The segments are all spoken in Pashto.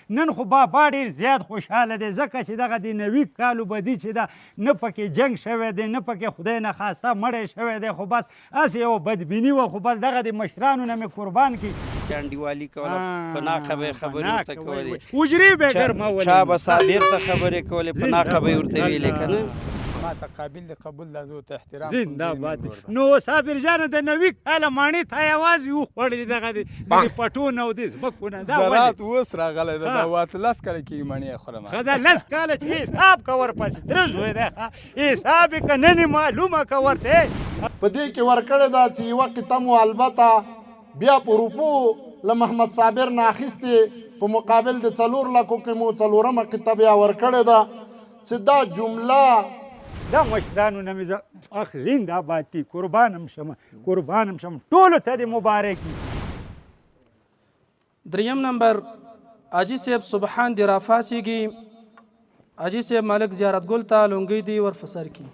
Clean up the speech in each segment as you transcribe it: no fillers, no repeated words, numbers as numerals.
نن خو بابا ډېر زیات خوشحاله دی ځکه چې دغه د نوي کالو بدي چې ده نه پکې جنګ شوی دی نه پکې خدای نخواسته مړی شوی دی خو بس هسې یوه بدبیني وه خو بس دغه د مشرانو نه مې قربان کړي انډیوالي کوله په ناقه به یې خبرې ورته کولې حجرې به یې ګرمولې چا به صابر ته خبرې کولې په ناقه به یې ورته ویلې که نه ما ته قابل د قبول دا زه ورته احترام زنده باد نو صابر جانه د نوي کاله ماڼۍ ته یوازې وخوړلې دغه د پټو نه او د ځمکو نه دا زراعت اوس راغلی ده دا واته لس کاله کېږي مڼې یې خورم ښه دا لس کاله چې حساب که ورپسې تره زوی دی حساب یې که نن معلومه که ورته په دې کې ورکړې ده چې یوه قطعه مو البته بیا په روپو له محمد صابر نه اخیستې په مقابل د 4 لکو کې مو څلورمه قطعه بیا ورکړې ده چې دا جمله دا مشرانو نه مې اخ زنده باد دي قربانم شم ټولو ته دې مبارک وي دریم نمبر حاجي صاحب سبحان دی رافاسیږي حاجي صاحب ملک زیارت ګل ته لونګۍ دی ورفسر کی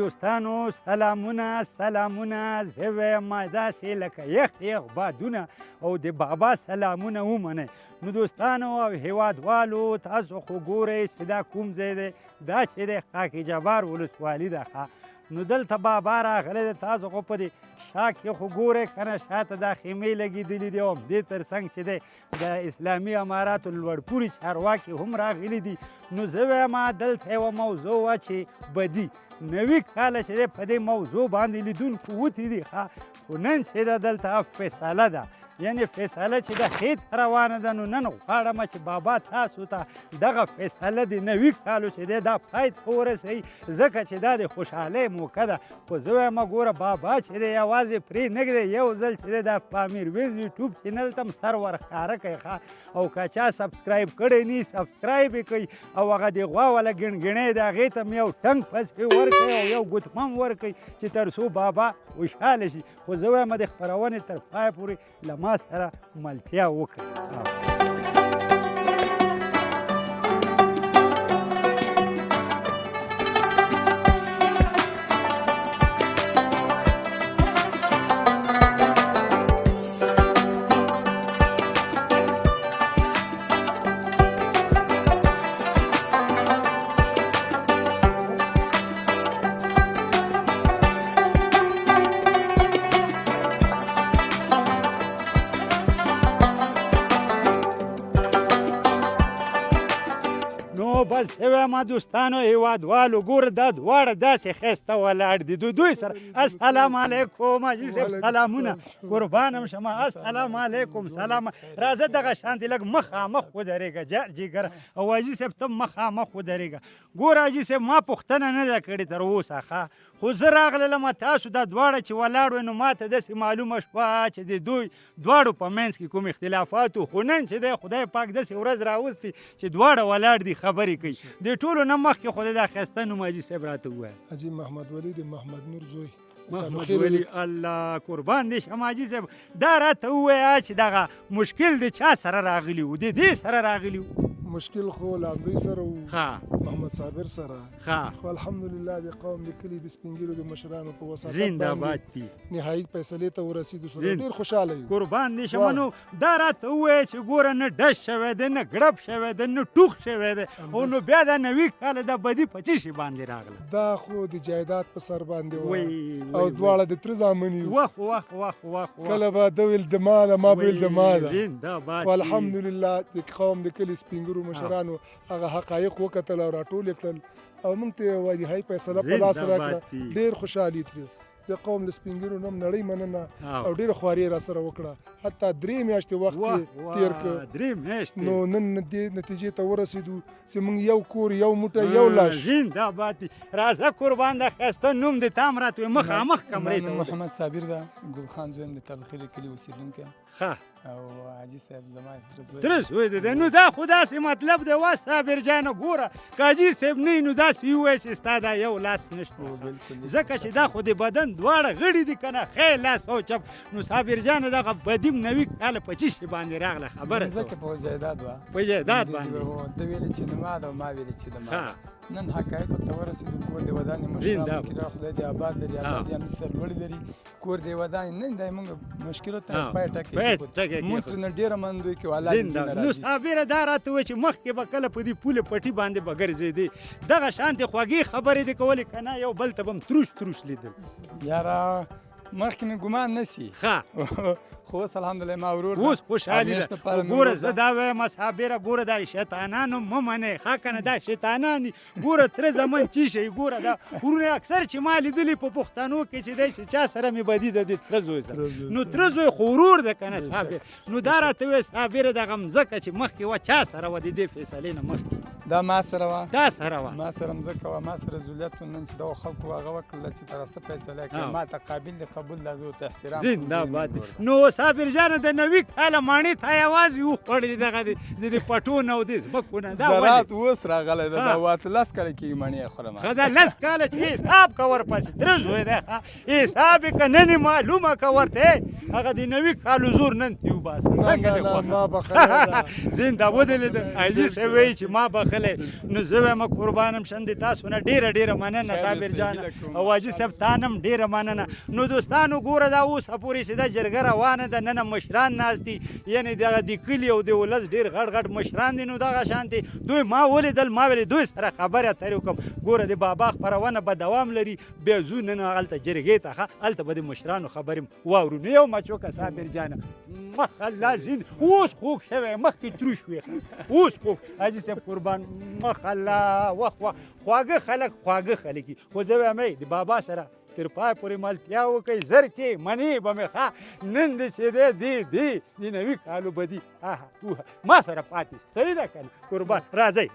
دوستانو سلامونه زه وایم داسې لکه یخ بادونه او د بابا سلامونه ومنئ نو دوستانو او هیوادوالو تاسو خو ګورئ چې دا کوم ځای دی دا چې دی خاک جبار ولسوالي ده نو دلته بابا راغلی دی تاسو خو په دې شا کې خو ګورئ که نه شاته دا خیمې لګېدلي دي او همدې تر څنګ چې دی د اسلامي اماراتو لوړپوړي چارواکي هم راغلي دي نو زه وایم دلته یوه موضوع وه چې بدي نوي کاله چې دی په دې موضوع باندې لیدونکو وتې دي خو نن چې ده دلته فیصله ده یعنې فیصله چې ده ښې ته روانه ده نو نن غواړم چې بابا تاسو ته دغه فیصله د نوي کالو چې دی دا پای ته ورسوي ځکه چې دا د خوشحالۍ موقع ده خو زه وایم ګوره بابا چې دی یوازې پرې نږدې یو ځل چې دی دا په میرویس یوټیوب چینل ته هم سر ورښکاره کوي او که چا سبسکرایب کړی نه سبسکرایب یې کوي او هغه د غوا والا ګڼګڼۍ د هغې ته هم یو ټنګ پسې ورکوي او یو ګوتمم ورکوي چې تر څو بابا خوشحاله شي خو زه وایم د خپرونې تر پایه پورې له ما سره ملتیا وکړئ بس ما دوستانو هیوادوالو ګوره دا دواړه داسې ښایسته ولاړ دي دوی سره السلام علیکم حاجي صاحب سلامونه قربانم شمه السلام علیکم سلام راځه دغه شانتې لږ مخامخ ودرېږه جګره او حاجي صاحب ته مخامخ ودرېږه ګوره حاجي صاحب ما پوښتنه نه ده کړې تر اوسه ښه خو زه راغلم تاسو دا دواړه چې ولاړ وئ نو ماته داسې معلومه شوه چې د دوی دواړو په منځ کې کوم اختلافات و خو نن چې دی خدای پاک داسې ورځ راوستې چې دواړه ولاړ دي خبرې کوي د ټولو نه مخکې خدای دا ښایسته نوم حاجي صاحب راته وویل حاجي محمد ولي د محمد نور زوی محمد ولي الله قربان دې شم حاجي صاحب دا راته ووایه چې دغه مشکل د چا سره راغلی و د دې سره راغلی و مشکل خو له همدوی سره و ښه محمد صابر سره ښه خو الحمدلله د قوم د کلي د سپین ږیرو د مشرانو په وساطت زنده‌باد دي نهایي فیصلې ته ورسېدو سره ډېر خوشحاله یو قربان دي شمنو دا راته ووایه چې ګوره نه ډش شوی دی نه ګړب شوی دی نه ټوخ شوی دی او نو بیا دا نوي کاله دا بدي په څه شي باندې راغله دا خو د جایداد په سر باندې وای وه او دواړه د تره زامن یو وخ کله به ده ویل د ما ده ما به ویل د ما ده زنده‌باد خو الحمدلله د قوم د کلي سپین ږیرو مشرانو هغه حقایق وکتل او راټول یې کړل او موږ ته یوه نهایي فیصله په لاس راکړه ډېر خوشحالي ترې د قوم د سپین ږیرو نوم نړۍ مننه او ډېره خواري یې راسره وکړه حتی 3 میاشتې وخت یې تېر کړ نو نن دې نتیجې ته ورسېدو چې موږ یو کور یو موټی یو لاش زنده‌باد راځه قربان د ښایسته نوم دې تا هم راته مخامخ کمرې ته محمد صابر ده ګل خان زویم د تلخیل کلي اوسېدونکی ښه او حاجي صاحب زما تره زوی دی نو دا خو داسې مطلب دی وا صابر جانه ګوره که حاجي صاحب نه وي نو داسې ووایه چې ستا دا یو لاس نشته ځکه چې دا خو د بدن دواړه غړي دي که نه ښی لاس او چپ نو صابر جانه دغه بدیم نوي کاله په څه شي باندې راغله خبره ځکه په جایداد وه په جایداد باندې ته ویلې چې د ما ده او ما ویلې چې د ما نن حقایقو ته ورسېدو کور د ودانې مشرانو کې را خدای دې آباد لري آبادي هم سرلوړي لري کور د ودانې نن دا موږ مشکلو ته پای ټکې مونږ ترې ډېره منندوی کې حالات نو صابره دا راته وایي چې مخکې به کله په دې پولې پټي باندې به ګرځېدې دغه شانتې خوږې خبرې دې کولې که نه یو بل ته به م تروش لیدل یاره مخکې مې ګمان نه سي خو اوس الحمدلله ما ورور اوس خوشحالي ده ګوره زه دا وایم صابره ګوره دا شیطانانو مه منئ ښه که نه دا شیطانان دي ګوره تره زمن څه شی ګوره دا ورونه اکثر چې ما لیدلي په پښتنو کې چې دی چې چا سره مې بدي ده د تره زوی سره نو تره زوی خو ورور ده که نه صابر نو دا راته وایي صابره دغه مځکه چې مخکې وه چا سره وه د دې فیصلې نه مخکې دا ما سره وه دا سره وه ما سره مځکه وه ما سره ذولیت و نن چې دغو خلکو هغه وکړله چې دغه څه فیصله کړې ما ته قابل د قبول دا زه ورته احترام زنده‌باد نو صابر جانه د نوي کاله ماڼۍ ته یوازې وخوړلې دغه د پټو نه او د ځمکو نه زراعت اوس راغلی ده دا واته 10 کاله کېږي مڼې خورم ښه دا 10 کاله چې حساب که ورپسې تره زوی دی حساب یې که نن یې معلومه که ورته هغه د نوي کالو زور نن تې وباسه څنګه دی زنده ودلې ده حاجي صاحب وایي چې ما بخلی نو زه وایم قربانم شم د تاسو نه ډېره مننه صابر جانه او حاجي صاحب تا نه هم ډېره مننه نو دوستانو ګوره دا اوسه پورې چې دا جرګه روانه ده نن مشران ناست دي یعنې دغه د کلي او د ولس ډېر غټ مشران دي نو دغه شانتې دوی ما ولیدل ما ویلې دوی سره خبرې اترې وکړم ګوره د بابا خپرونه به دوام لري بیا ځو نن هلته جرګې ته ښه هلته به د مشرانو خبرې واورو نو یو مچوکه صابر جانه مخالله زین اوس خوږ شوی مخکې تروش وي اوس خوږ حاجي صاحب قربان مخالله وخ خواږه خلک دي خو زه وایم د بابا سره تر پای پورې ملتیا وکړئ زر کې منې به مې ښه نن دې چې دی د نوي کالو بدي ما سره پاتې صحیح ده که نه قربان راځئ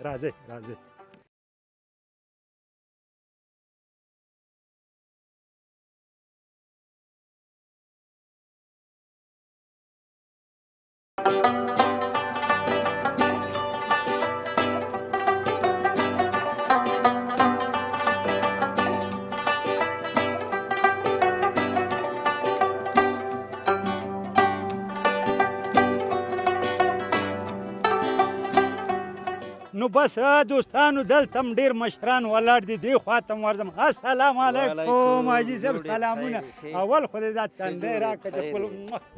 نو بس دوستانو دلته هم ډېر مشران ولاړ دي دې خوا ته م ورځم السلام علیکم حاجي صاحب سلامونه اول خو دې دا تندی راکړه چې خپل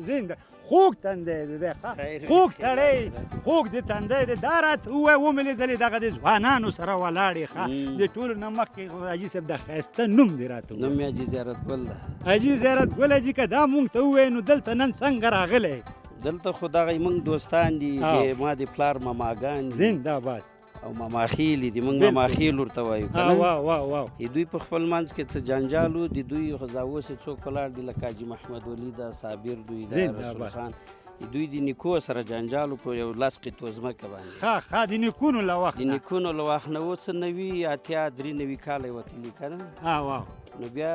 زنده خوږ تندی دی خوږ سړی خوږ د تندی دی دا راته ووایه ومې لیدلې دغه د ځوانانو سره ولاړې ښه د ټولو نه مخکې حاجي صاحب د ښایسته نوم دې راته نوم مې حاجي زیارت ګل ده حاجي زیارت ګل حاجي که دا مونږ ته ووایې نو دلته نن څنګه راغلی دلته خو دغه موږ دوستان دي ما د پلار ماماګان دي زنده‌باد او ماماخیلې دي موږ ماماخیل ورته وایو که نه دوی په خپل منځ کې څه جنجال و د دوی خو دا اوس یې څوک ولاړ دي لکه حاجي محمد ولي ده صابر دوی ده رسول خان دوی د نیکو سره جنجال په یو لاس قطو ځمکه باندې ښه د نیکونو له وخت د نیکونو له وخت نه اوس 93 کاله یې وتلي که نه نو بیا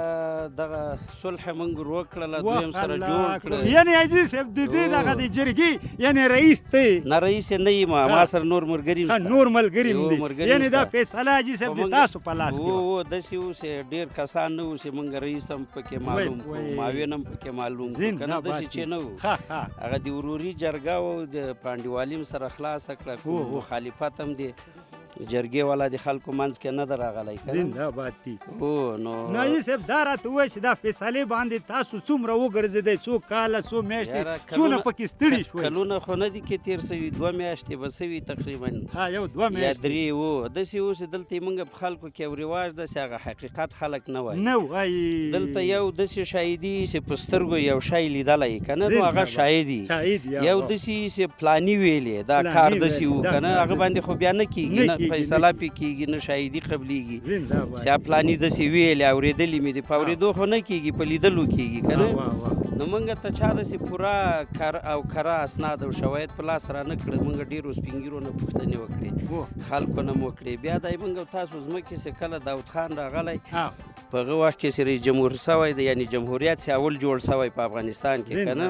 دغه صلح موږ وکړله دویم سره جوړ کړه. یعنې حاجي صاحب د دې دغه د جرګې یعنې رئیس ته نه رئیس یې نه یم، ما سره نور ملګري هم نور ملګري هم دي، یعنې دا فیصله حاجي صاحب د تاسو په لاس کې وه. داسې اوس ډېر کسان نه وو چې موږ رئیس هم پکې معلوم کړو، معاون هم پکې معلوم کړو، که نه داسې چې نه وو. هغه د وروري جرګه و، د پانډیوالي هم سره خلاصه کړه، مخالفت هم دی جرګې والا د خلکو منځ کې نه ده راغلی. زنده باد دي. هو نو حاجي صاحب دا راته ووایه چې دا فیصلې باندې تاسو څومره وګرځېدئ، څو کاله څو میاشتې څونه پکې ستړي شوئ؟ کلونه خو نه دي کې تېر سوي، 2 میاشتې به سوي تقریبا، یو 2 میاشتې یا 3 وو. داسې اوس دلته موږ په خلکو کې یو رواج داسې هغه حقیقت خلک نه وایي. دلته یو داسې شاهدي چې په سترګو یو شی لیدلی که نه، نو هغه شاهدي. یو داسې چې پلاني ویلې دا کار داسې وو که نه، هغه باندې خو بیا نه کېږي، نه فیصله پې کېږي، نه شاهدي قبلېږي. چې پلاني داسې ویلې اورېدلې مې دي، په اورېدو خو نه کېږي، په لیدلو کېږي که نه. نو موږ ته چا داسې پوره کار او کره اسناد او شواهد په لاس را نه کړه. موږ ډېرو سپین ږیرو نه پوښتنې وکړې، خلکو نه مو وکړې. بیا دا موږ تاسو ځمکې چې کله داود خان راغلی په هغه وخت کې چې رئیس جمهور سوی دی، یعنې جمهوریت چې اول جوړ سوی په افغانستان کې که نه،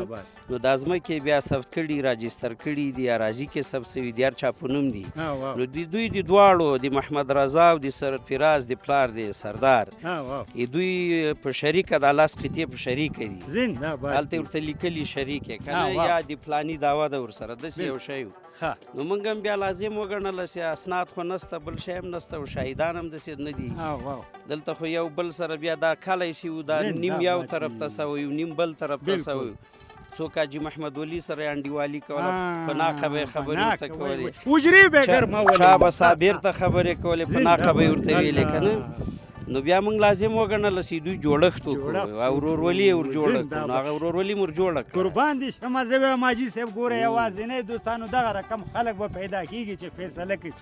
نو دا ځمکې بیا ثبت کړي، راجستر کړي دي، اراضي کې ثبت سوي دي، هر چا په نوم دي. نو دوی د دواړو د محمد رضا او د فراز د پلار د سردار دوی په شریکه د لاس قطعې په شریکه دي، هلته ورته لیکلي شریک یې که نه، یا د پلاني دعوه ده ورسره، داسې یو شی و. نو موږ هم بیا لازم وګڼله چې اسناد خو نسته، بل شی هم نسته، او شاهدان هم داسې نه دي. دلته خو یو بل سره بیا دا کلی چې و، دا نیم یو طرف ته سوی و، نیم بل طرف ته سوی و. څوک حاجي محمد ولي سره انډیوالي کوله، په ناقه به یې خبرې ورته کولې، چا به صابر ته خبرې کولې، په ناقه به یې ورته ویلې که نه. نو بیا موږ لازم وګڼله چې دوی جوړښت وکړو او ورورولي یې ور جوړه کړو. نو هغه ورورولي مو ور جوړه کړه. قربان دي شمه زه وایم حاجي صاحب ګوره یوازینی دوستانو دغه رقم خلک به پیدا کېږي چې فیصله کوي.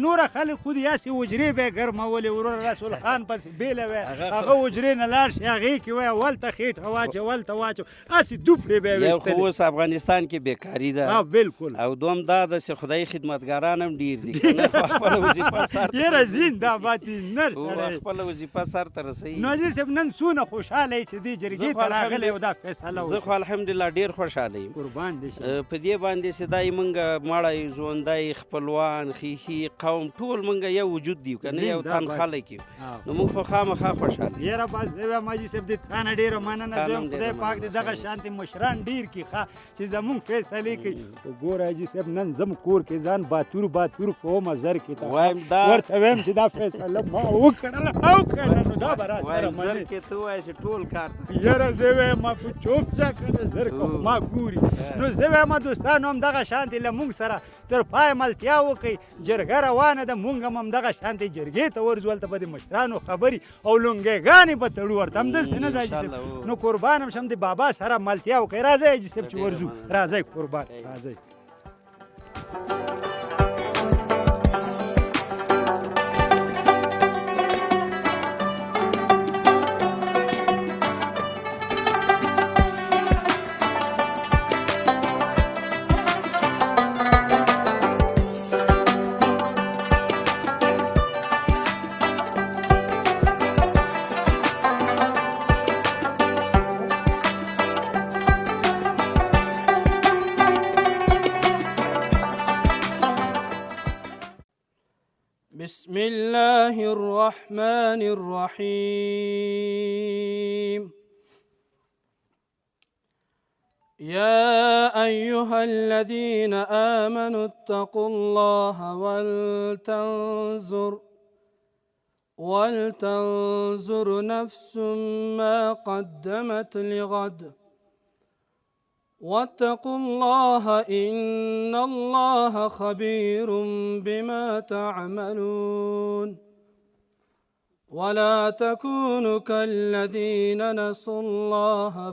نوره خلک خو دې هسې حجرې به یې ګرمولې، ورور رسول خان پسې بېله وی، هغه حجرې نه لاړ شي، هغې کې وایه ولته خېټه واچو ولته واچو، هسې دوپړې به یې یو خو اوس افغانستان کې بیکاري ده، بلکل. او دوم دا ده چې خدایي خدمتګاران هم ډېر دي که نه، خپله وظیفه سر ته یاره زنده‌باد دي نر سړی، خپله وظیفه سر ته رسوي. نو حاجي صاحب نن څونه خوشحاله یې چې دې جرګې ته راغلی او دا فیصله وشوه؟ زه خو الحمدلله ډېر خوشحاله یم. قربان دې شي. په دې باندې چې دا موږ مړی ژوندی خپلوان خیښي قوم ټول موږ یو وجود دی که نه، یو تن خلک یو، نو موږ خو خامخا خوشحاله یو. یاره بس زه وایم حاجي صاحب دې تا نه ډېره مننه. دویم خدای پاک دې دغه شانتې مشران ډېر کړي ښه چې زمونږ فیصلې کوي. ګوره حاجي صاحب نن زم کور کې ځان باتور کومه زر کې ته ورته وایم چې دا فیصله ما وکړله او که نه نو دا به راسره منې. کې ته ووایې چې ټول کار یاره زه وایم ما په چوپ ځه که نه زر کوم ما ګوري. نو زه وایم دوستانو هم دغه شانتې له مونږ سره تر پایه ملتیا وکړئ. جرګه روانه ده، مونږ هم همدغه شانتې جرګې ته ورځو، هلته به د مشرانو خبرې او لونګېګانې به تړو، ورته همداسې نه ده حاجي صاحب. نو قربان هم شم د بابا سره ملتیا وکړئ. راځئ حاجي صاحب چې ورځو، راځئ قربان راځئ. بسم الله الرحمن الرحيم. يا أيها الذين آمنوا اتقوا الله ولتنظر نفس ما قدمت لغد واتقوا الله إن الله خبير بما تعملون. ولا تكونوا كالذين نسوا الله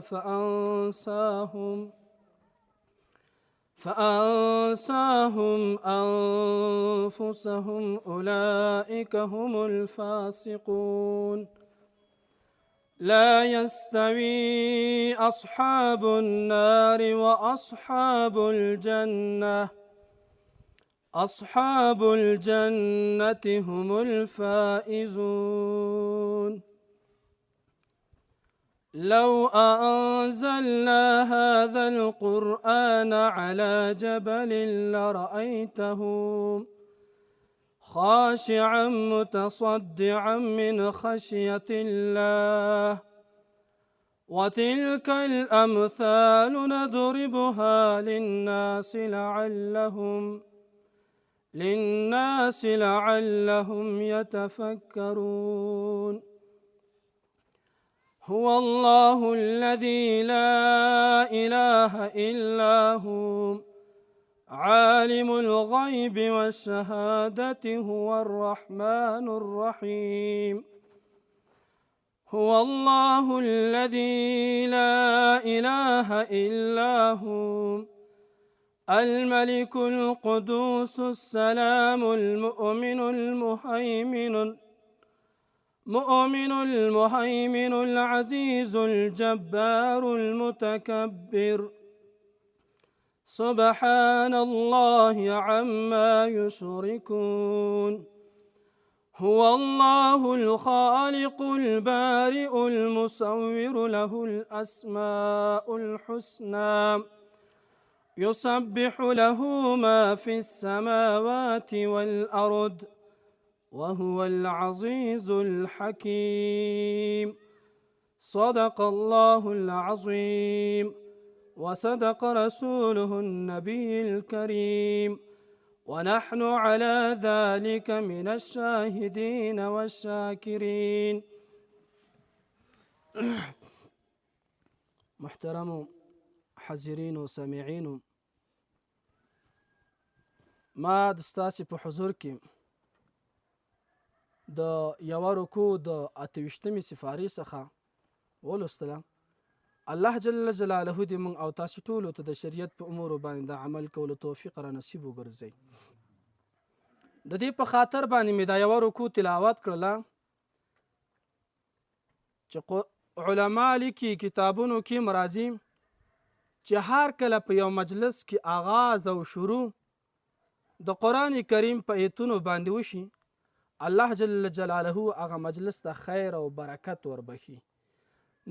فأنساهم أنفسهم أولئك هم الفاسقون. لا يستوي أصحاب النار وأصحاب الجنة، أصحاب الجنة هم الفائزون. لو أنزلنا هذا القرآن على جبل لرأيته خاشعا متصدعا من خشية الله وتلك الأمثال نضربها للناس لعلهم يتفكرون. هو الله الذي لا إله إلا هو عالم الغيب والشهادة هو الرحمن الرحيم. هو الله الذي لا إله إلا هو الملك القدوس السلام المهيمن العزيز الجبار المتكبر سبحان الله عما يشركون. هو الله الخالق البارئ المصور له الأسماء الحسنى يسبح له ما في السماوات والأرض وهو العزيز الحكيم. صدق الله العظيم وصدق رسوله النبي الكريم ونحن على ذلك من الشاهدين والشاكرين. محترم حاضرین و سامعینو، ما د ستاسې په حضور کې د یوه رکوع د 28مې سپارې څخه ولوستله. الله جل جلاله دې موږ او تاسې ټولو ته د شریعت په امورو باندې د عمل کولو توفیق را نصیب وګرځوي. د دې په خاطر باندې مې دا یوه رکوع تلاوت کړله چې علما لیکي کتابونو کې مرازي چې هر کله په یو مجلس کې آغاز او شروع د قرآن کریم په ایتونو باندې وشي، الله جل جلاله هغه مجلس ته خیر او برکت وربخي.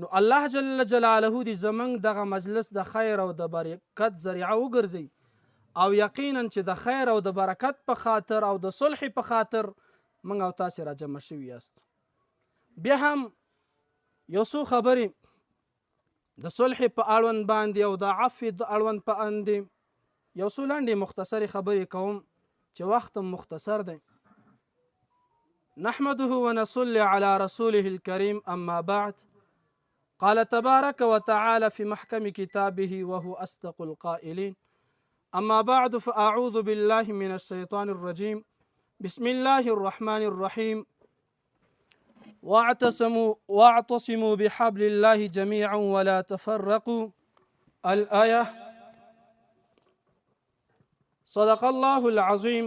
نو الله جل جلاله دې زمونږ دغه مجلس د خیر او د برکت ذریعه وګرځي او یقینا چې د خیر او د برکت په خاطر او د صلح په خاطر موږ او تاسې را جمع شوي یاست. بیا هم یو څو خبرې د صلح په اړوند باندې او د عفو د اړوند په باندې یو څو لنډې مختصرې خبرې کوم چې وخت مختصر دی. نحمده ونصلي على رسوله الكريم أما بعد. قال تبارك وتعالى في محكم كتابه وهو أصدق القائلين. أما بعد فأعوذ بالله من الشيطان الرجيم. بسم الله الرحمن الرحيم. واعتصموا بحبل الله جميعا ولا تفرقوا. الآية. صدق الله العظيم.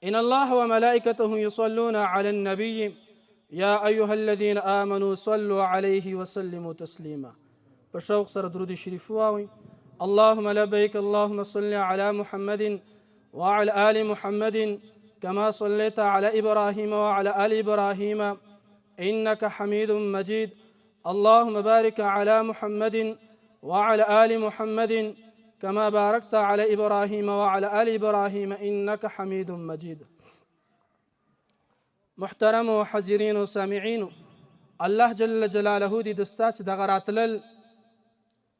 إن الله وملائكته يصلون على النبي يا أيها الذين آمنوا صلوا عليه وسلموا تسليما. بشوق سر درود شريف واوي. اللهم لبيك اللهم صل على محمد وعلى آل محمد كما صليت على إبراهيم وعلى آل إبراهيم إنك حميد مجيد. اللهم بارك على محمد وعلى آل محمد كما باركت على إبراهيم وعلى آل إبراهيم إنك حميد مجيد. محترم و حاضرین و سامعینو، الله جل جلاله دې د ستاسې دغه راتلل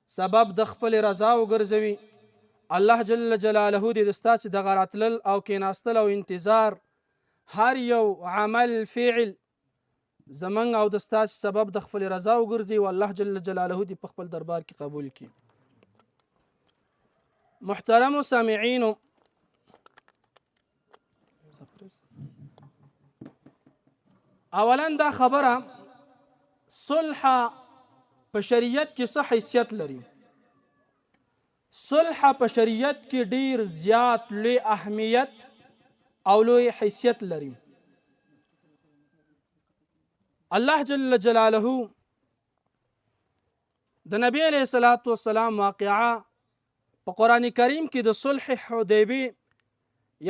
سبب د خپل رضا وګرځوي. الله جل جلاله دې د ستاسې دغه راتلل او کېناستل او انتظار هر یو عمل فعل زمونږ او د ستاسې سبب د خپل رضا وګرځي او الله جل جلاله دې په خپل دربار کې قبول کړي. محترم سامعینو، اولا دا خبره صلح په شریعت کې څه حیثیت لري. صلح په شریعت کې ډیر زیات لوی اهمیت او لوی حیثیت لري. الله جل جلاله د نبی علیه الصلاة والسلام واقعه په قرآن کریم کې د صلح حدیبیه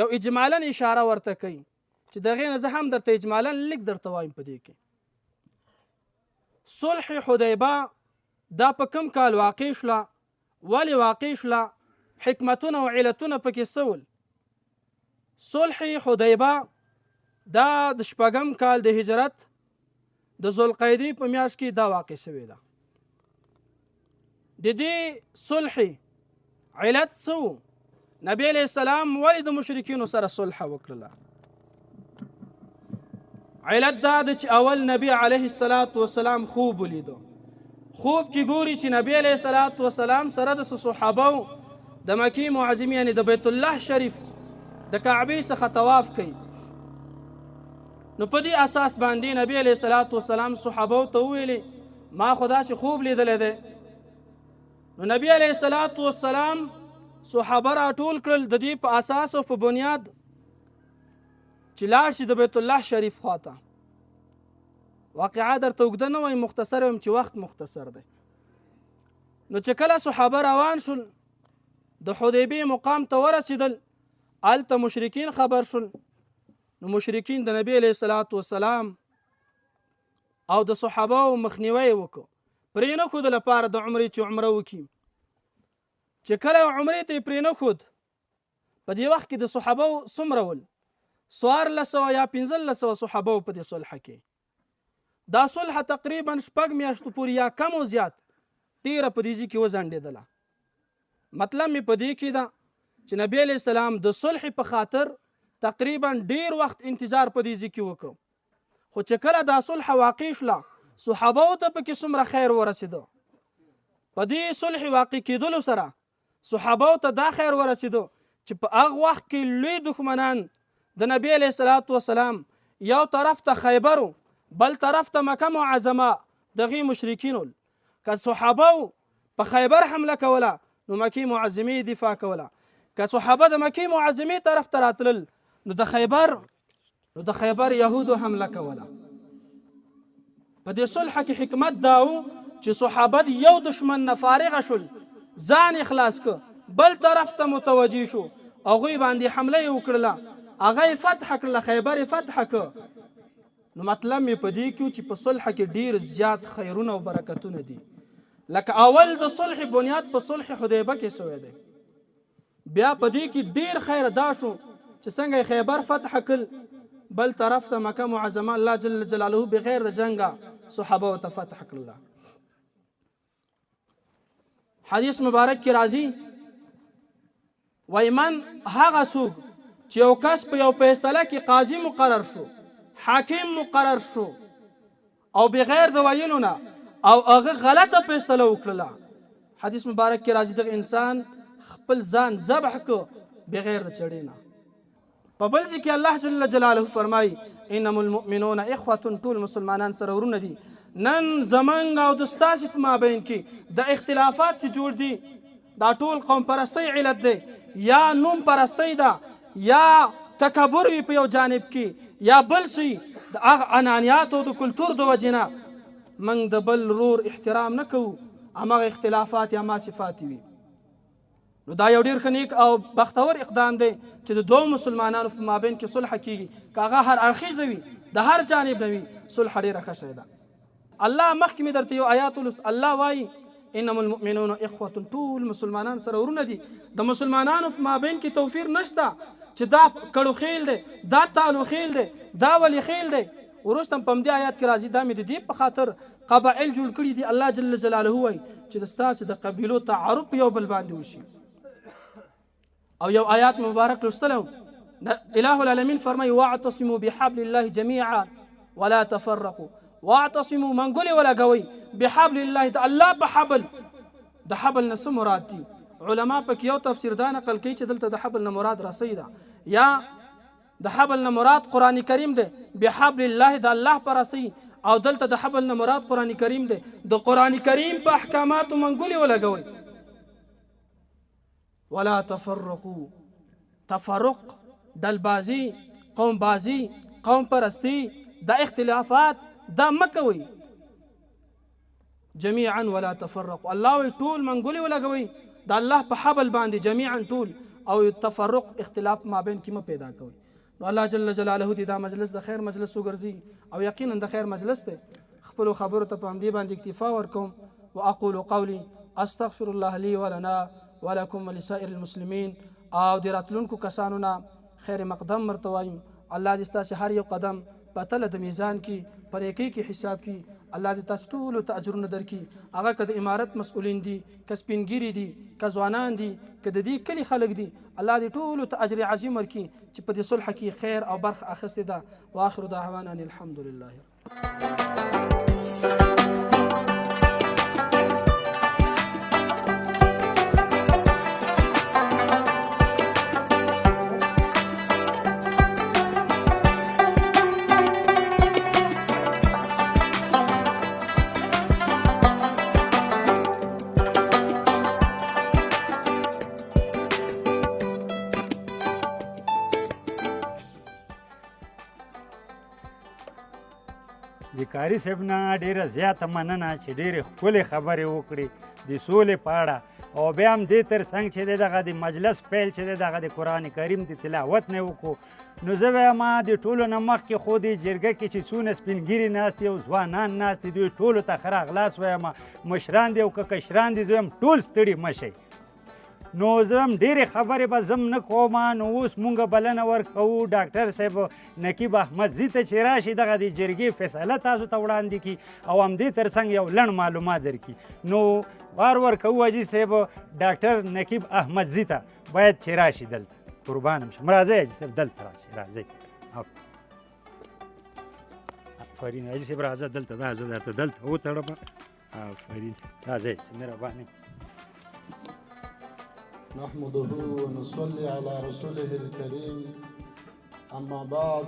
یو اجمالا اشاره ورته کوي چې دغې نه زه هم درته اجمالا لیک درته وایم. په دې کې صلح حدیبه دا په کوم کال واقع شوه، ولې واقع شوه، حکمتونه او علتونه پکې څه ول؟ صلح حدیبه دا د 6 کال د هجرت د ذوالقعدې په میاشت کې دا واقع شوې ده. د دې صلح علت څه و؟ نبی علیه السلام ولې د مشرکینو سره صلح وکړله؟ علت دا ده چې اول نبی علیه السلام خوب ولیدو. خوب کې ګوري چې نبی علیه السلام سره د صحابه د مکې معظمې یعنې د بیت الله شریف د کعبې څخه طواف کوي. نو په دې اساس باندې نبی علیه السلام صحابه ته وویلې ما خو داسې خوب لیدلی دی. نو نبی علیه السلام صحابه راټول کړل د دې په اساس او په بنیاد چې لاړ شي د بیت الله شریف خواته. واقعا درته اوږده نه وایي، مختصر یم چې وخت مختصر دی. نو چې کله صحابه روان شول د حدیبې مقام ته ورسېدل، هلته مشرکین خبر شول. نو مشرکین د نبی علیه السلام او د صحابهو مخنیوی وکړو، پرې نه ښود لپاره د عمرې چې عمره وکړي. چې کله عمرې ته یې پرې نه ښود، په دې وخت کې د صحابهو څومره ول؟ 1400 یا 1500 صحابه په دې صلح کې. دا صلح تقریبا 6 میاشتو پورې یا کم او زیات ډیره په دې کې وځنډېدله. مطلب مې په دې کې ده چې نبی علیه السلام د صلح په خاطر تقریبا ډیر وخت انتظار په دې کې وکړو. خو چې کله دا صلح واقع شوه، صحابه ته پکې څومره خیر ورسېده. په دې صلح واقع کېدلو سره صحابه ته دا خیر ورسېده چې په هغه وخت کې لوی دښمنان د نبی علیه السلام یو طرف ته خیبر و، بل طرف ته مکه معظمه دغې مشرکین ول. که صحابه په خیبر حمله کوله نو مکې معظمې دفاع کوله. که صحابه د مکې معظمې طرف ته راتلل نو د خیبر یهودو حمله کوله. په دې صلح کې حکمت دا و چې صحابه یو دشمن نه فارغه شول، ځان اخلاص که، بل طرف ته متوجه شو، هغوی باندې حمله یې وکړله، هغه یې فتح کړله، خیبر یې فتح که. نو مطلب مې په دې کې چې په صلح کې ډیر زیات خیرونه او برکتونه دي. لکه اول د صلح بنیاد په صلح حدیبه کې شوی دی، بیا په دې کې ډیر خیر دا شو چې څنګه یې خیبر فتح کړل، بل طرف ته مکه معظمه الله جل جلاله بغیر د جنګه صحابه ته فتح کړله. حدیث مبارک کې راځي وایي من هغه څوک چې یو کس په یو فیصله کې قاضي مقرر شو، حاکم مقرر شو او بغیر د ویلو نه او هغه غلطه فیصله وکړله، حدیث مبارک کې راځي دغه انسان خپل ځان ذبح کو بغیر د چړې نه. په بل ځای کې الله جل جلاله فرمایي انما المؤمنون اخوة، ټول مسلمانان سره ورونه دي. نن زمونږ او د ستاسې په مابین کې د اختلافات چې جوړ دي دا ټول قوم پرستی علت دی، یا نوم پرستی ده، یا تکبر وي په یو جانب کې، یا بل څه د هغه انانیات او د کلتور د وجې نه موږ د بل رور احترام نه کوو، هماغه اختلافات یا ما صفات وي. نو دا یو ډېر ښه نیک او بختور اقدام دی چې د دوو مسلمانانو په مابین کې صلح کېږي، که هغه هر اړخیزه وي، د هر جانب نه وي، صلح ډېره ښه شی ده. الله مخکې مې درته یو آیات ولوست، الله وایي انما المؤمنون اخوة، ټول مسلمانان سره ورونه دي. د مسلمانانو په مابین کې توفیر نشته چې دا کړو خیل دی، دا تالو خیل دی، دا ولی خیل دی. وروسته په همدې آیات کې راځي دا مې د دې په خاطر قبایل جوړ کړي دي. الله جل جلاله وایي چې د ستاسې د قبیلو تعارف په یو بل باندې وشي. او یو آیات مبارک لوستلی اله العالمین فرمایي واعتصموا بحبل الله جميعا ولا تفرقوا. واعتصموا منګولې ولګوئ بحبل الله، د الله په حبل. د حبل نه څه مراد دي؟ علما پکې یو تفسیر دا نقل کوي چې دلته د حبل نه مراد رسی ده، یا د حبل نه مراد قرآن کریم دی، بحبل الله د الله پر رسی، او دلته د حبل نه مراد قرآن کریم دی. د قرآن کریم په احکاماتو منګولې ولګوئ. ولا تفرقوا، تفرق، دلبازی، قوم بازی، قوم پرستی، دا اختلافات دا مکوئ. جميعا ولا تفرقوا، الله وی ټول منګولې ولګوئ د الله په حبل باندې جميعا ټول، او تفرق اختلاف مابین کې مه پیدا کوئ. نو الله جل جلاله دې دا مجلس د خیر مجلس وګرځي، او یقینا د خیر مجلس دی. خپلو خبرو ته په همدې باندې اکتفا ورکوم. واقول قولي استغفر الله لي ولنا ولكم ولسائر المسلمین. او د راتلونکو کسانو نه خیر مقدم ورته وایم. الله دې ستاسې هر یو قدم په تله د میزان کې په نیکۍ کې حساب کړي. الله دې تاسو ټولو ته اجرونه درکړي. هغه که د امارت مسؤلین دي، که سپینګیري دي، که ځوانان دي، که د دې کلي خلک دي، الله دې ټولو ته اجر عظیم ورکړي چې په دې صلح کې خیر او برخه اخیستې ده. واخر دعوانا ان الحمد لله. د قاري صاحب نه ډېره زیاته مننه چې ډېرې ښکلې خبرې وکړي د سولې په اړه، او بیا هم دې تر څنګ چې دی دغه د مجلس پیل چې دی دغه د قرآن کریم د تلاوت نه وکړو. نو زه وایم د ټولو نه مخکې خو د جرګه کې چې څونه سپینګیري ناست دي او ځوانان ناست دي دوی ټولو ته ښه راغلاست وایم. مشران دي او که کشران دي زه وایم ټول ستړي مه شئ. نو زه هم ډېرې خبرې به زم نه کوم. نو اوس مونږ بلنه ورکوو ډاکټر صاحب نقیب احمدزي ته چې راشي دغه د جرګې فیصله تاسو ته وړاندې کړي او همدې تر څنګ یو لنډ معلومات درکړي. نو وار ورکوو حاجي صاحب ډاکټر نقیب احمدزي ته باید چې راشي دلته. قربانم شم. راځئ حاجي صاحب دلته راشي. راځئ. آفرین حاجي صاحب راځه دلته. دا زه درته دلته وتړم. آفرین راځئ مهرباني. نحمده ونصلي على رسوله الكريم أما بعد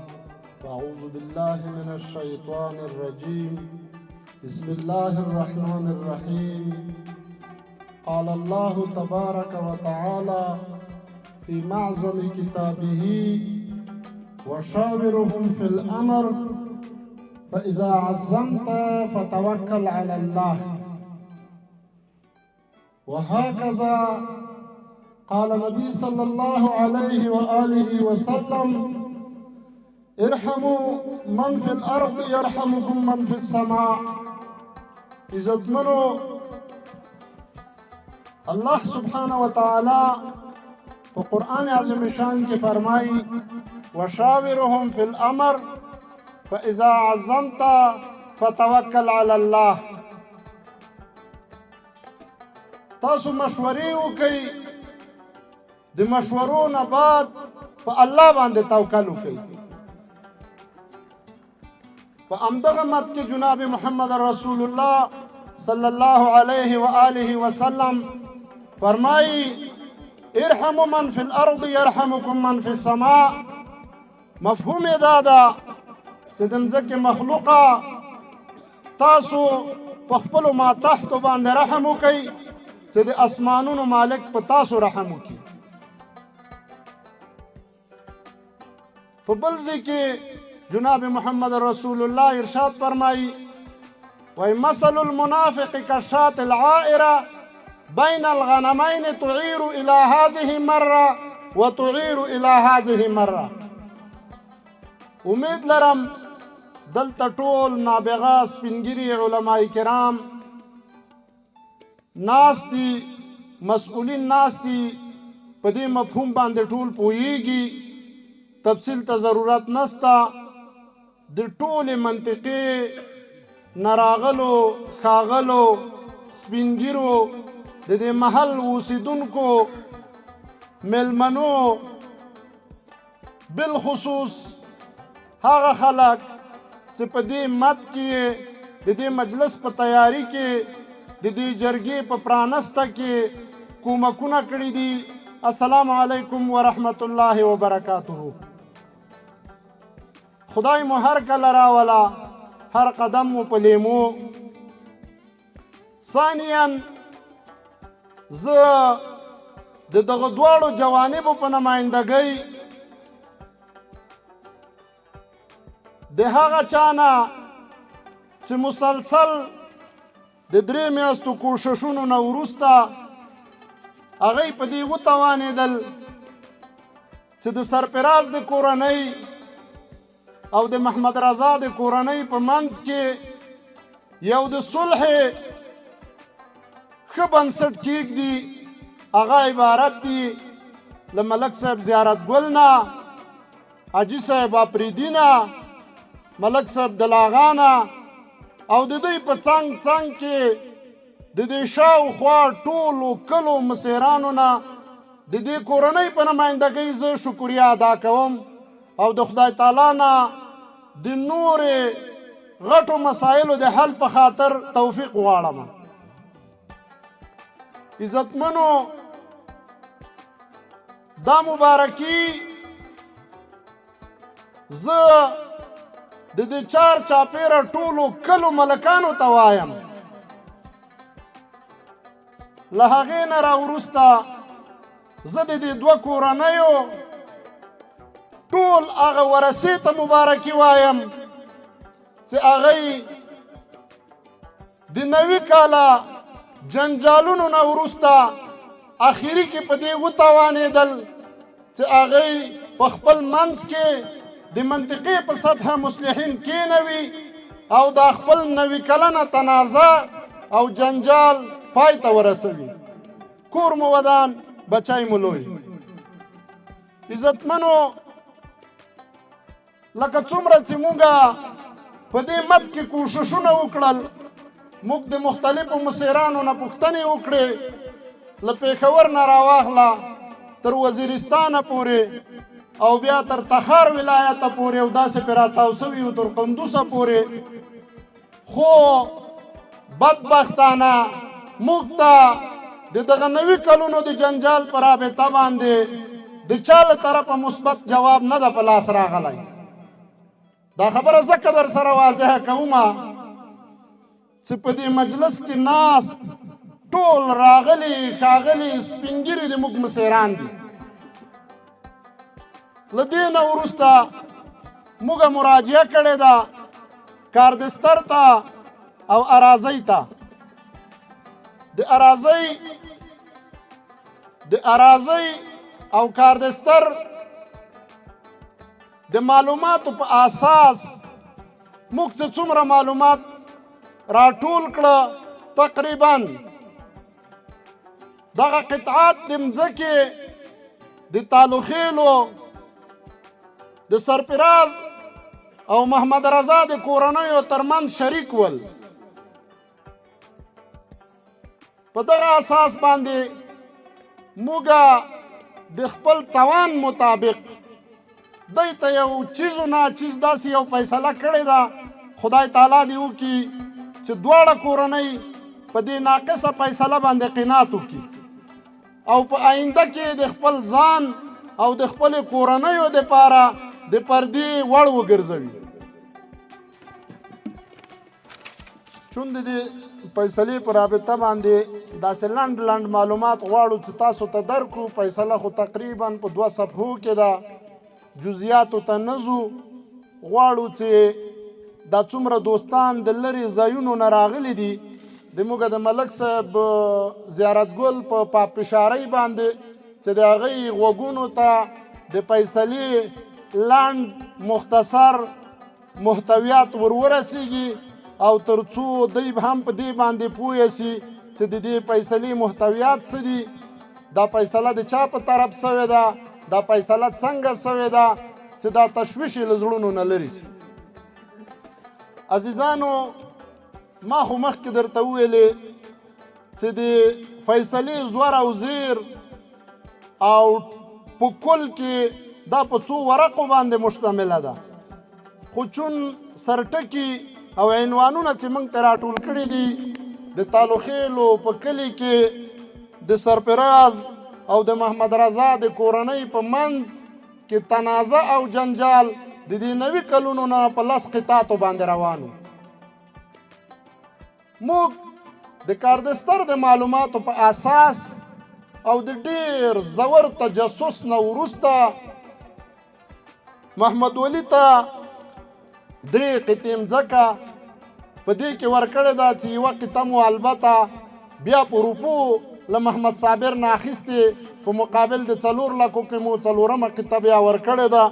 فأعوذ بالله من الشيطان الرجيم بسم الله الرحمن الرحيم قال الله تبارك وتعالى في معظم كتابه وشاورهم في الأمر فإذا عزمت فتوكل على الله. وهكذا قال النبي صلى الله عليه وآله وسلم ارحموا من في الأرض يرحمكم من في السماء. عزت منو الله سبحانه وتعالى في قرآن عظیم شان کی فرمائی وشاورهم في الأمر فإذا عزمت فتوكل على الله. تاسو مشورې وکړئ، د مشورو نه بعد په الله باندې توکل وکړئ. په همدغه مت کې جناب محمد رسول الله صلی الله علیه و آله وسلم فرمایي ارحموا من فی الارض یرحمکم من فی السماء. مفهوم یې دا ده چې د مځکې مخلوقه تاسو په خپلو ماتحتو باندې رحم وکئ چې د اسمانونو مالک په تاسو رحم وکړي. په بل ځای کې جناب محمد رسول الله ارشاد فرمایي وای مثل المنافق كالشاة العائرة بين الغنمين تعير إلى هذه مرة وتعير إلى هذه مرة. امید لرم دلته ټول نابغه سپینګیري علماء کرام ناس دي، مسؤولین ناس دي، په دې مفهوم باندې ټول پوهیږي. تفصیل ته ضرورت نسته. د ټولې منطقې نراغلو ښاغلو سپینګیرو د دې محل اوسیدونکو میلمنو بالخصوص هغه خلک چې په دې مت کې د دې مجلس په تیاری کې د دې جرګې په پرانسته کې کومکونه کړي دي. السلام علیکم ورحمت الله وبرکاته. خدای مو هر کله راولا، هر قدم مو په لیمو. ثانیاً زه د دغه دواړو جوانبو په نمایندګۍ د هغه چا نه چې مسلسل د 3 میاشتو کوششونو نه وروسته هغوی په دې وتوانېدل چې د سرفراز د کورنۍ او د محمد رضا د کورنۍ په منځ کې یو د صلح ښه بنسټ کېږدي هغه عبارت دی له ملک صاحب زیارت ګل نه، حاجي صاحب افریدي نه، ملک صاحب دلاغا نه او د دوی په څنګ څنګ کې د دې شاوخوا ټولو کلو مسیرانو نه د دې کورنۍ په نمایندګۍ زه شکریه ادا کوم او د خدای تعالی نه د نورې غټو مسایلو د حل په خاطر توفیق غواړم. عزتمنو، دا مبارکي زه د دې چار چاپیره ټولو کلو ملکانو ته وایم. له هغې نه راوروسته زه د دې دوه کورنیو ټول هغه ورثې ته مبارکي وایم چې هغوی د نوي کاله جنجالونو نه وروسته اخري کې په دې وتوانېدل چې هغوی په خپل منځ کې د منطقې په سطحه مصلحین کېنوي او دا خپل نوي کلنه تنازع او جنجال پای ته ورسوي. کور مو ودان، بچای مو لوی. عزتمنو، لکه څومره چې موږ په دې مد کې کوششونه وکړل، موږ د مختلفو مسیرانو نه پوښتنې وکړې، له پېښور نه راواخله تر وزیرستانه پورې او بیا تر تخار ولایته پورې او داسې پرې راتاو سوي و تر قندوزه پورې، خو بدبختانه موږ ته د دغه نوي کلونو د جنجال په رابطه باندې د چا له طرفه مثبت جواب نه ده په لاس راغلی. دا خبره ځکه در سره واضحه کومه چې په دې مجلس کې ناست ټول راغلي ښاغلي سپین ږیري د موږ مسیران دي. له دې نه وروسته موږ مراجعه کړې ده کاردستر ته او اراضۍ ته. د اراضۍ او کاردستر د معلوماتو په اساس موږ ته څومره معلومات راټول کړه، تقریبا دغه قطعات د مځکې د تالوخیلو د سرپراز او محمد رضا د کورنیو ترمنځ شریک ول. په دغه اساس باندې موږ د خپل توان مطابق دی ته یو چیزو نه چیز داسې یو فیصله کړې ده، خدای تعالی دې وکړي چې دواړه کورنۍ په دې ناقصه فیصله باندې قناعت وکړي او په آینده کې د خپل ځان او د خپلې کورنیو دپاره د پردې وړ وګرځوي. چون د دې فیصلې په رابطه باندې داسې لنډ معلومات غواړو چې تاسو ته درکړو. فیصله خو تقریبا په 2 صفحو کې ده، جزئیاتو ته نه ځو. غواړو چې دا څومره دوستان د لرې ځایونو نه راغلي دي د موږ د ملک صاحب زیارت ګل په پاپشارۍ باندې چې د هغوی غوږونو ته د فیصلې لنډ مختصر محتویات ورورسیږي او تر څو دوی هم په دې باندې پوه شي چې د دې فیصلې محتویات څه دي، دا فیصله د چا په طرف سوې ده، دا فیصله څنګه سوې ده، چې دا تشویش یې له زړونو نه لرې شي. عزیزانو، ما خو مخکې درته وویلې چې د فیصلې زور او زیر او په کل کې دا په څو ورقو باندې مشتمله ده، خو چون سرټکي او عنوانونه چې موږ ته راټول کړي دي د تالوخیلو په کلي کې د سرپراز او د محمد رضا د کورنۍ په منځ کې تنازع او جنجال د دې نوي کلونو نه په 10 قطعاتو باندې روانو. موږ د کاردستر د معلوماتو په اساس او د ډیر زور تجسس نه وروسته محمد ولی ته 3 قطعې مځکه په دې کې ورکړې ده چې یوه قطعه مو البته بیا په روپو له محمد صابر نه اخیستې، په مقابل د 4 لکو کې مو 4مه قطعه بیا ورکړې ده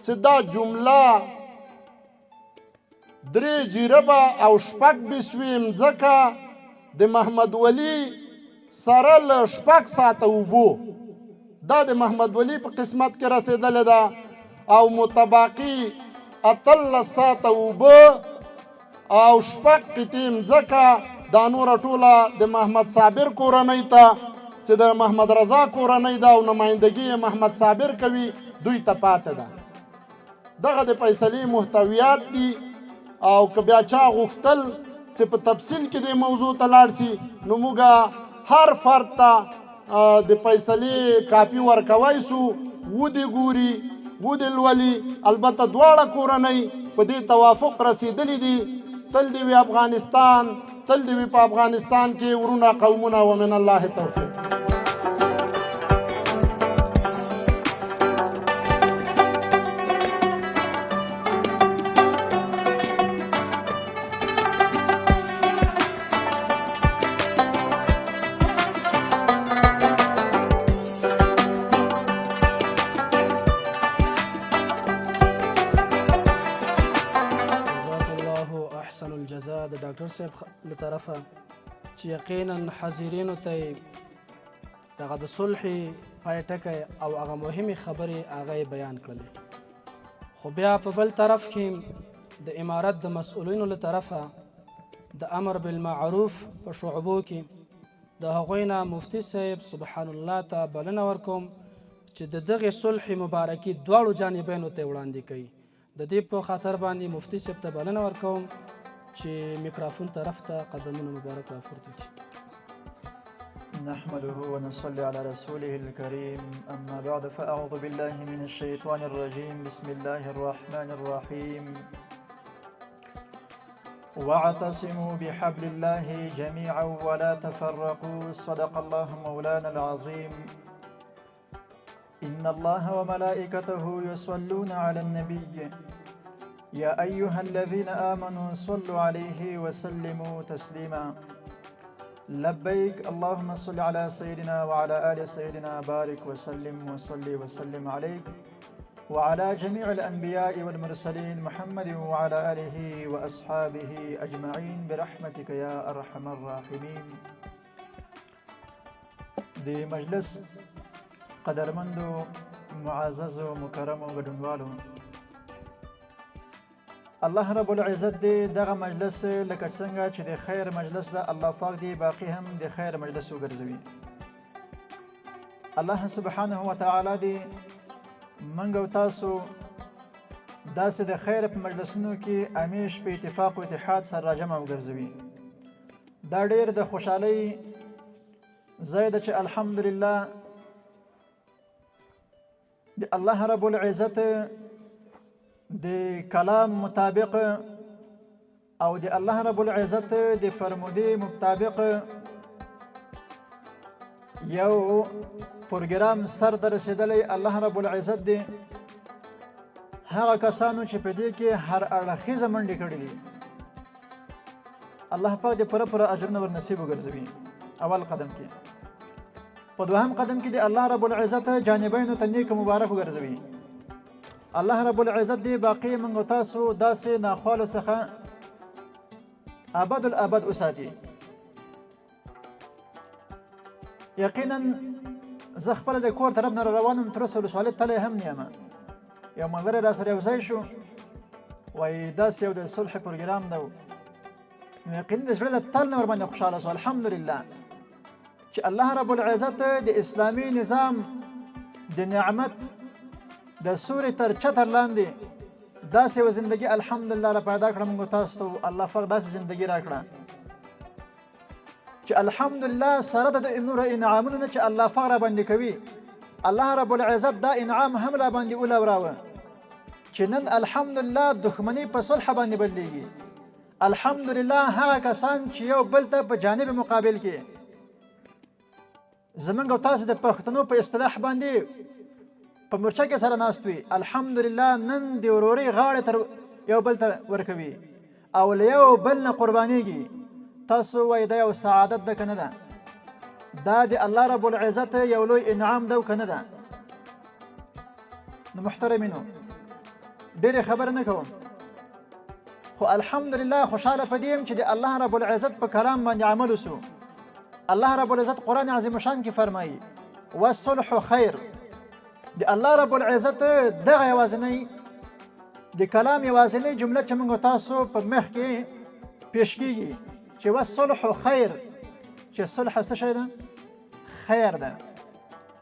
چې دا جمله 3 جیربه او 6 بسوي مځکه د محمد ولی سره له 6 ساعته اوبو دا د محمد ولی په قسمت کې رسېدلې ده او متباقي 18 ساعته اوبه او 6 قطعې مځکه دا نوره ټوله د محمد صابر کورنۍ ته چې د محمد رضا کورنۍ ده او نمایندګي یې محمد صابر کوي دوی ته پاتې ده دغه د فیصلې محتویات دي او که بیا چا غوښتل چې په تفصیل کې د موضوع ته لاړ شي نو موږ هر فرد ته د فیصلې کاپي ورکوی سو ودې ګوري ودې لولي البته دواړه کورنۍ په دې توافق رسېدلي دي تل دې وي افغانستان تل دې وي په افغانستان کې ورونه قومونه ومن الله توفیق د ډاکټر صاحب له طرفه چې یقینا حاضرینو ته دغه د صلح پای ټکی او هغه مهمې خبرې هغه بیان کړلې خو بیا په بل طرف کې د امارت د مسؤلینو له طرفه د امر بالمعروف په شعبو کې د هغوی نه مفتي صاحب سبحان الله ته بلنه ورکوم چې د دغې صلح مبارکي دواړو جانبینو ته وړاندې کوي د دې په خاطر باندې مفتي صاحب ته بلنه ورکوم چې میکروفون طرف ته قدمونه مبارک راپورته کړي نحمده ونصلي على رسوله الكريم أما بعد فأعوذ بالله من الشيطان الرجيم بسم الله الرحمن الرحيم واعتصموا بحبل الله جميعا ولا تفرقوا صدق الله مولانا العظيم إن الله وملائكته يصلون على النبي يا أيها الذين آمنوا صلوا عليه وسلموا تسليما لبيك اللهم صل على سيدنا وعلى آل سيدنا بارك وسلم وصلي وسلم عليك وعلى جميع الأنبياء والمرسلين محمد وعلى آله وأصحابه أجمعين برحمتك يا أرحم الراحمين دي مجلس قدرمندو معزز مكرم وګډونوالو الله رب العزت دې دغه مجلس لکه څنګه چې د خیر مجلس ده الله پاک دې باقي هم د خیر مجلس وګرځوي الله سبحانه وتعالى دې منګ او تاسو داسې د خیر په مجلسونو کې همیش په اتفاق او اتحاد سره راجمع وګرځوي دا ډېر د خوشحالۍ ځای ده چې الحمدلله د الله رب العزت د کلام مطابق او د الله رب العزت د فرمودي مطابق یو پروګرام سر ته رسېدلی الله رب العزت دی هغه کسانو چې په دې کې هر اړخیزه منډې کړې دي الله پاک دې پوره اجرونه ور نصیب وګرځوي اول قدم کې په دوهم قدم کې د الله رب العزت جانبینو ته نیک مبارک وګرځوي الله رب العزت دی باقی منګ تاسو داسې ناخوالو څخه ابد الابد اوساتي یقینا زه خپل د کور طرف نه روانم تر اوسه ولسوالۍ تلی هم نه یم یو ملګری را سره یو ځای شو وایي داسې یو د صلح پروګرام ده نو یقینا د زړه له تل نه ورباندې خوشحاله شو الحمدلله چې الله رب العزت د اسلامي نظام د نعمت د سوري تر چتر لاندې داسې یو زندګي الحمدلله را پیدا کړه موږ تاسو ته الله پاک داسې زندګي راکړه چې الحمدلله سره د نور انعامونو نه چې الله پاک را باندې کوي الله رب العزت دا انعام هم را باندې ولاوراوه چې نن الحمدلله دښمني په صلح باندې بدلیږي الحمدلله هغه کسان چې یو بل ته په جانب مقابل کې زمونږ او تاسو د پښتنو په اصطلاح باندې په مورچه کې سره ناست وي الحمدلله نن د وروري غاړې تر یو بل ته ورکوي او له یو بل نه قربانیږي تاسو وایي دا یو سعادت ده که نه ده دا د الله رب العزت یو لوی انعام ده که نه ده نو محترمینو ډېرې خبرې نه کوم خو الحمدلله خوشحاله په دې یم چې د الله رب العزت په کلام باندې عمل وسو. الله رب العزت قرآن عظیم شان کې فرمایي والصلح خیر. د الله رب العزت دغه یوازینی د کلام یوازینی جمله چې موږ تاسو په مخ کې پیش کیږي چې والصلح خیر، چې صلح څه شی ده؟ خیر ده.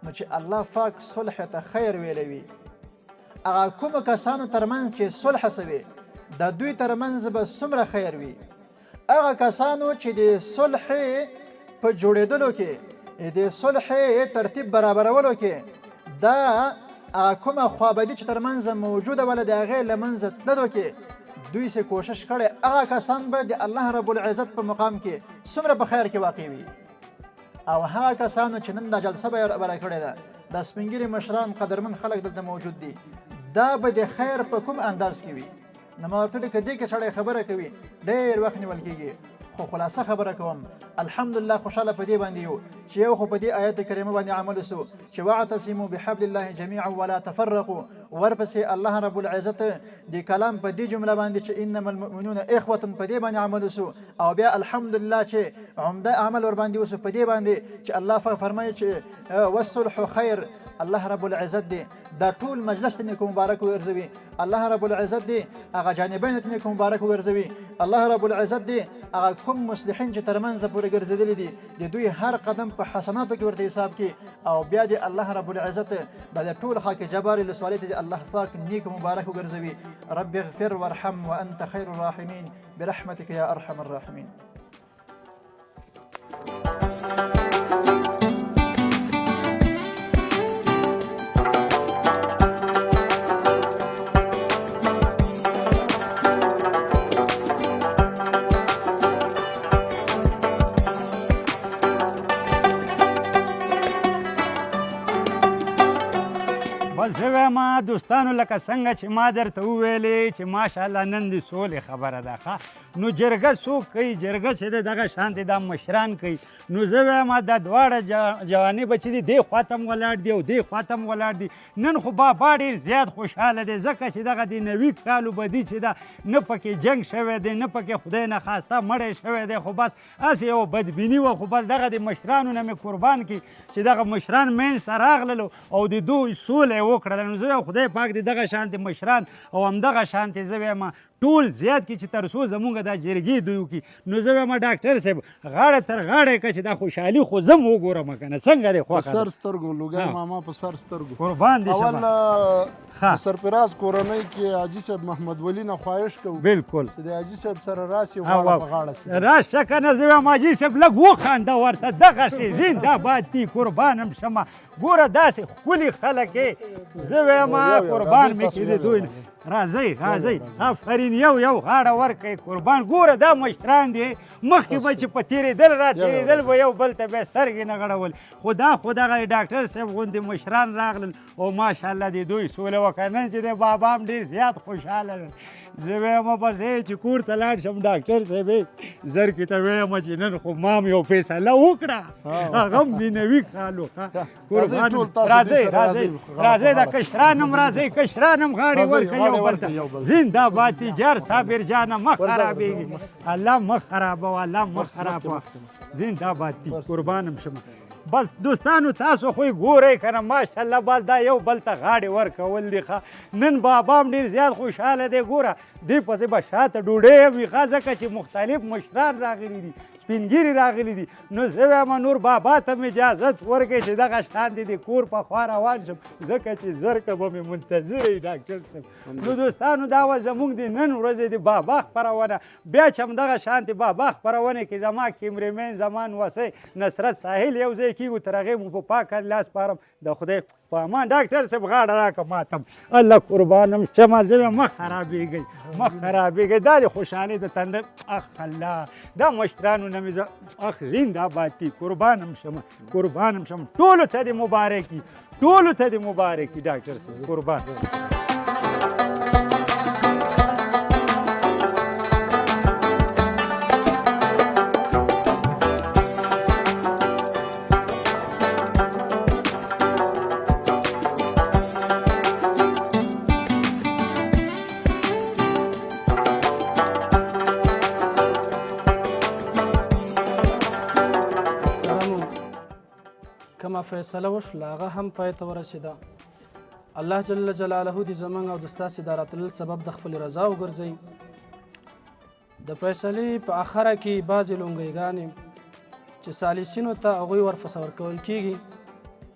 نو چې الله پاک صلح ته خیر ویلی وي، هغه کومو کسانو ترمنځ چې صلح سوي د دوی ترمنځ به څومره خیر وي. هغه کسانو چې د صلح په جوړېدلو کې، د صلح ترتیب برابرولو کې دا کومه خوابدي چې ترمنځ موجوده وله د هغې له منځه تللو کې دوی سې کوشش کړی، هغه کسان به د الله رب العزت په مقام کې څومره په خیر کې واقع وي. او هغه کسانو چې نن دا جلسه برابره کړې ده، د سپین ږیري مشران قدرمن خلک دلته موجود دي، دا به د خیر په کوم انداز کې وي. نو ما ورته که دې کې سړی خبره کوي ډېر وخت نیول کېږي، خو خلاصه خبره کوم الحمدلله خوشحاله په دې باندې یو چې یو خو په دې آیت کریمه باندې عمل وسو چې واعتصموا بحبل الله جميعا ولا تفرقوا. ورپسې الله رب العزت د کلام په دې جمله باندې چې انما المؤمنون اخوه په دې باندې عمل وسو، او بیا الحمدلله چې عمده عمل ور باندې وسو په دې باندې چې الله فرمایي چې والصلح خیر. الله رب العزت دی دا ټول مجلس ته نیکو مبارک وګرځوي. الله رب العزت دی هغه جانبین ته نیکو مبارک وګرځوي. الله رب العزت دی هغه کوم مصلحین چې ترمنځ پورې ګرځېدلي دي د دوی هر قدم په حسناتو کې ورته حساب کې، او بیا دی الله رب العزت د ټول خاک جبار له سوالې ته الله پاک نیکو مبارک وګرځوي. رب اغفر وارحم وانت خیر الراحمین برحمتك یا ارحم الراحمین. زه وایم دوستانو لکه څنګه چې ما درته وویلې چې ماشاءالله نن د سولې خبره ده ښه. نو جرګه څوک کوي؟ جرګه چې دی دغه شانتې دا مشران کوي. نو زه وایم دا دواړه جوانب چې دي دې خوا ته هم ولاړ دي او دې خوا ته هم ولاړ دي. نن خو بابا ډېر زیات خوشحاله دی ځکه چې دغه د نوي کالو بدي چې ده نه پکې جنګ شوی دی، نه پکې خدای نخواسته مړی شوی دی، خو بس هسې یو بدبیني وه. خو بس دغه د مشرانو نه مې قربان کړي چې دغه مشران منځته راغللو او د دوی سوله وکړله. نو زه خدای پاک دې دغه شانتې مشران او همدغه شانتې زه وایم ټول زیات کړي چې تر څو زمونږ دا جرګې دوی وکړي. نو زه وایم ډاکټر صاحب غاړه تر غاړه یې کړه چې دا خوشحالي خو زه م وګورم که نه څنګه دی خوښه په سر سترګو لوګی ماما په سر سترګو قربان دي اول په سرفراز کورنۍ کې حاجي صاحب محمد ولی نه خواهش کوو بالکل چې د حاجي صاحب سره راسي غاړه په غاړه سي راشه که نه زه وایم حاجي صاحب لږ وخانده ورته دغسې زنده‌باد دي قربان هم شمه. ګوره داسې ښکلي خلک یې زه وایم قربان مې کړي دوی. راځئ راځئ آفرین یو غاړه ورکئ قربان. ګوره دا مشران دي مخکې به چې په تېرېدل را تېرېدل به یو بل ته به یې سترګې نه غړول، خو دا خو دغه ډاکټر صاحب غوندې مشران راغلل او ماشاءالله د دوی سوله وکړه. نن چې دی بابا هم ډېر زیات خوشحاله دی. زه وایم بس چې کور ته لاړ شم ډاکټر صاحب زرکې ته وایم چې نن خو ما هم یو فیصله وکړه هغه هم د نوي کالو قربان. راځئ دا کشران هم راځئ، کشران هم غاړې ورکوي یو بل ته. زنده‌باد تجار صابر جانه مه خرابېږي، الله مه خرابوه، الله مه خرابوه. زنده‌باد دي قربانم شمه. بس دوستانو تاسو خو یې ګورئ که نه ماشاءالله بس دا یو بل ته غاړې ورکول دي ښه. نن بابا هم ډېر زیات خوشحاله دی. ګوره دې پسې به شاته ډوډۍ هم وي ښه ځکه چې مختلف مشران راغلي دي، سپین ګیري راغلي دي. نو زه وایم نور بابا ته مې اجازت ورکړئ چې دغه شانتې د کور په خوا روان شم ځکه چې زرکه به مې منتظره وي ډاکټر صاحب. نو دوستانو دا وه زموږ د نن ورځې د بابا خپرونه. بیا چې همدغه شانتې بابا خپرونې کې زما کیمرمین زمان وسی نصرت ساحل یو ځای کېږو تر هغې مو په پاک الله سپارم. د خدای په امان ډاکټر صاحب غاړه راکړه ماتم الله قربانم شمه. زه مه خرابېږئ مه خرابېږئ. دا د خوشحالۍ د تنده اخ الله دا مشرانو نه مې زه اخ زنده‌باد دي قربانم شمه قربانم شم. ټولو ته دې مبارکي ټولو ته دې مبارکي ډاکټر صاحب قربان. کومه فیصله وشوله هغه هم پای ته ورسېده. الله جل جلاله دې زموږ او د ستاسې د راتلل سبب د خپلې رضا وګرځوي. د فیصلې په اخره کې بعضې لونګیګانې چې سالسینو ته هغوی ورپسې ورکول کېږي،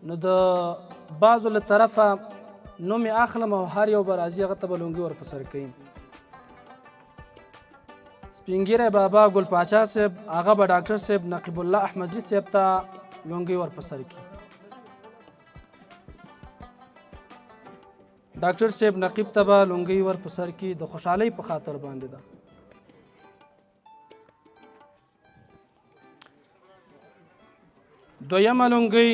نو د بعضو له طرفه نوم یې اخلم او هر یو به راځي هغه ته به لونګي ورپسې ورکوي. سپین ږیری بابا ګل پاچا صاحب هغه به ډاکټر صاحب نقیب الله احمدزي صاحب ته لونګي ورپسې ورکوي. ډاکټر صاحب نقیب ته به لونګي ورپسې ورکوي، د خوشحالۍ په خاطر باندې ده. دویمه لونګۍ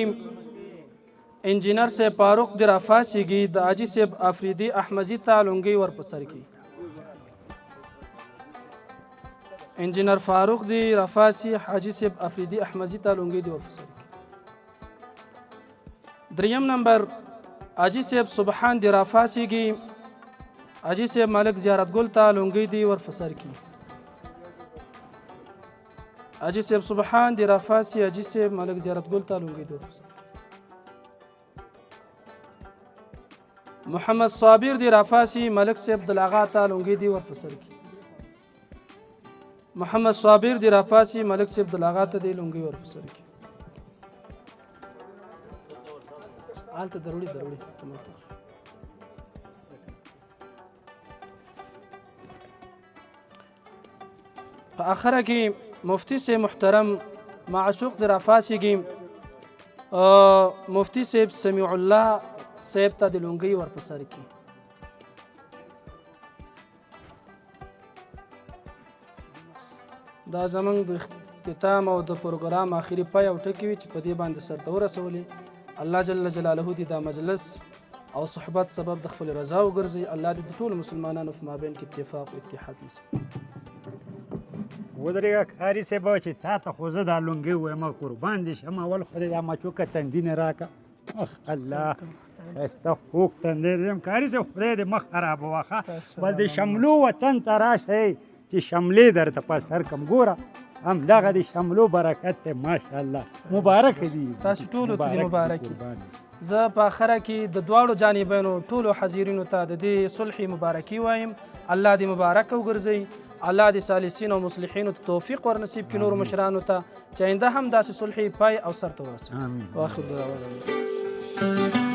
انجینر صاحب فاروق د رافاسیږي، د حاجي صاحب افریدي احمدزي ته لونګۍ ورپسې ورکوي. انجینر فاروق دی رافاسي حاجي صاحب افریدي احمدزي ته لونګۍ دی ورپسې ورکوي. دریم نمبر حاجي صاحب سبحان دی رافاسیږي، حاجي صاحب ملک زیارت ګل ته لونګۍ دی ورپسې ورکوي. حاجي صاحب سبحان دی رافاسي، حاجي صاحب ملک زیارت ګل ته لونګۍ دی ورپسې. محمد صابر دی رافاسي، ملک صاحب دلاغا ته لونګۍ دی ورپسې ورکوي. محمد صابر دی رافاسي، ملک صاحب دلاغا ته دی لونګۍ ورپسې ورکوي. هلته دروړي په آخره کې مفتی صاحب محترم معشوق دی رافاسیږي، مفتی صاحب سمیع الله صاحب ته د لونګۍ ورپسې ورکوي. دا زموږ د اختتام او د پروګرام آخري پای او ټکي وي چې په دې باندې سرته ورسولي. الله جل جلاله دې دا مجلس او صحبت سبب د خپل رضا وګرځي. الله دې د ټولو مسلمانانو په مابین کې اتفاق او اتحاد نصیب. ودرېږه کاري صاحب چې تا ته خو زه دا لونګۍ ویم قربان دې شم. اول خدای دا مچوکه تندینه راکړه. الله ښایسته خوږ تندی دیم کاري صاحب، خدای دې مخ خرابوه ښه. بل د شملو وطن ته راشئ چې شملې درته په سر کم. ګوره همدغه د شملو برکت دی. ماشاءالله مبارک دي تاسو ټولو ته دې مبارک وي. زه په آخره کې د دواړو جانبینو ټولو حاضرینو ته د دې صلح مبارکي وایم. الله دې مبارک وګرځوي. الله دې صالحین او مصلحینو ته توفیق ورنصیب کړي، نورو مشرانو ته چې آینده هم داسې صلح پای او سر ته ورسوي. واخر دعوانا